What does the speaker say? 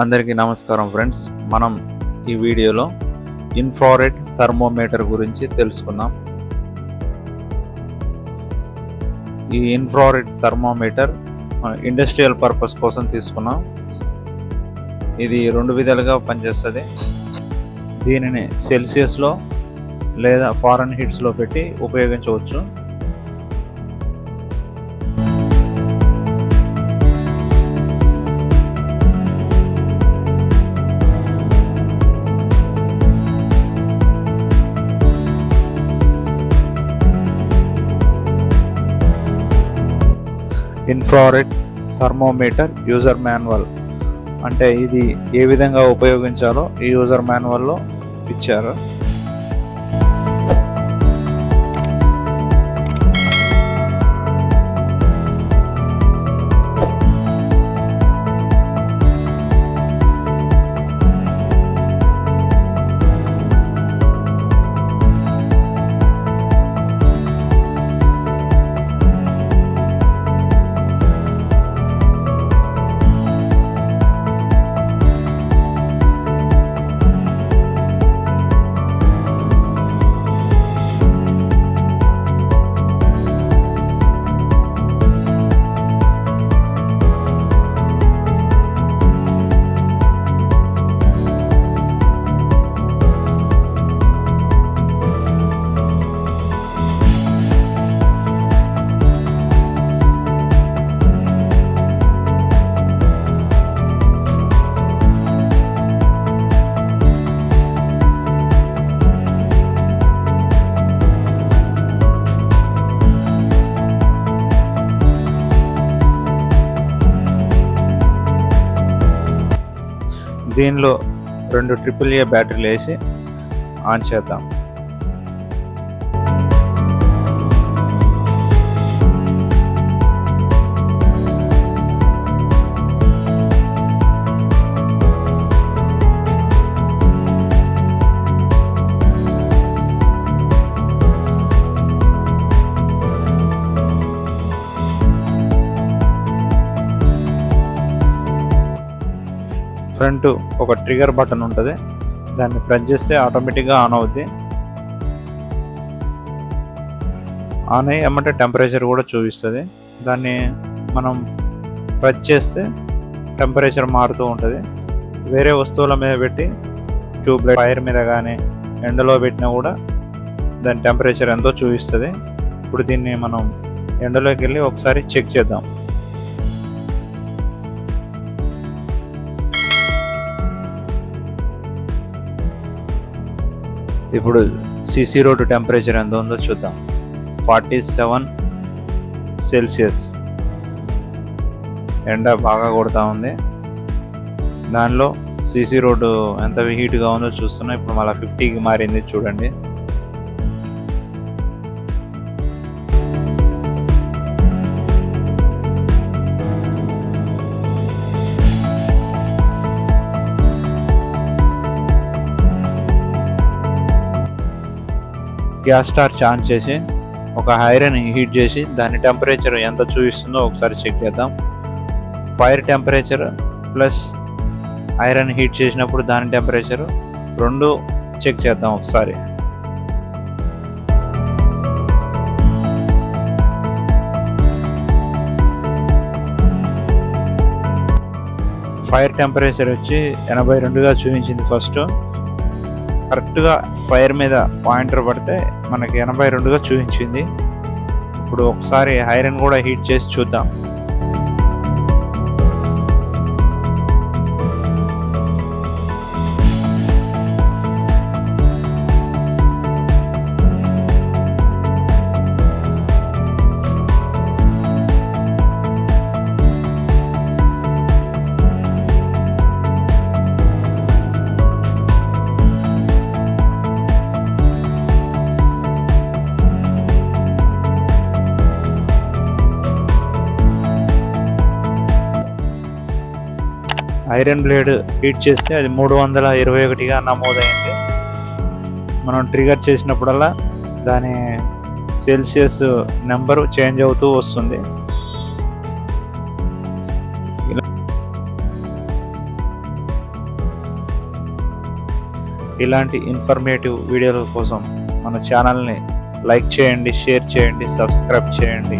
అందరికీ నమస్కారం ఫ్రెండ్స్. మనం ఈ వీడియోలో ఇన్ఫ్రారెడ్ థర్మోమీటర్ గురించి తెలుసుకుందాం. ఈ ఇన్ఫ్రారెడ్ థర్మోమీటర్ ఇండస్ట్రియల్ పర్పస్ కోసం తీసుకున్నాం. ఇది రెండు విధాలుగా పనిచేస్తుంది. దీనిని సెల్సియస్లో లేదా ఫారెన్హీట్స్లో పెట్టి ఉపయోగించవచ్చు. ఇన్ఫ్రారెడ్ థర్మోమీటర్ యూజర్ మాన్యువల్ అంటే ఇది ఏ విధంగా ఉపయోగించాలో ఈ యూజర్ మాన్యువల్లో ఇచ్చారు. దీనిలో 2 AAA బ్యాటరీలు వేసి ఆన్ చేద్దాం. ఫ్రంట్ ఒక ట్రిగర్ బటన్ ఉంటుంది, దాన్ని ప్రెస్ చేస్తే ఆటోమేటిక్గా ఆన్ అవుద్ది. ఆన్ అయ్యి ఏమంటే టెంపరేచర్ కూడా చూపిస్తుంది. దాన్ని మనం ప్రెస్ చేస్తే టెంపరేచర్ మారుతూ ఉంటుంది. వేరే వస్తువుల మీద పెట్టి ట్యూబ్లైట్ ఫైర్ మీద కానీ ఎండలో పెట్టినా కూడా దాని టెంపరేచర్ ఎంతో చూపిస్తుంది. ఇప్పుడు దీన్ని మనం ఎండలోకి వెళ్ళి ఒకసారి చెక్ చేద్దాం. ఇప్పుడు సిసి రోడ్ టెంపరేచర్ ఎంత ఉందో చూద్దాం. 47 సెల్సియస్. ఎండ బాగా కొడుతూ ఉంది. దానిలో సిసి రోడ్డు ఎంత హీట్గా ఉందో చూస్తున్నాం. ఇప్పుడు మళ్ళీ 50కి మారింది చూడండి. గ్యాస్ టార్చ్ ఆన్ చేసి ఒక ఐరన్ హీట్ చేసి దాని టెంపరేచర్ ఎంత చూపిస్తుందో ఒకసారి చెక్ చేద్దాం. Fire temperature plus iron heat చేసినప్పుడు దాని టెంపరేచర్ రెండు చెక్ చేద్దాం ఒకసారి. ఫైర్ టెంపరేచర్ వచ్చి 82గా చూపించింది. ఫస్ట్ కరెక్ట్గా ఫైర్ మీద పాయింటర్ పడితే మనకి 82గా చూపించింది. ఇప్పుడు ఒకసారి ఐరన్ కూడా హీట్ చేసి చూద్దాం. ఐరన్ బ్లేడ్ హీట్ చేస్తే అది 321గా నమోదైంది. మనం ట్రిగర్ చేసినప్పుడల్లా దాని సెల్సియస్ నెంబరు చేంజ్ అవుతూ వస్తుంది. ఇలాంటి ఇన్ఫర్మేటివ్ వీడియోల కోసం మన ఛానల్ని లైక్ చేయండి, షేర్ చేయండి, సబ్స్క్రైబ్ చేయండి.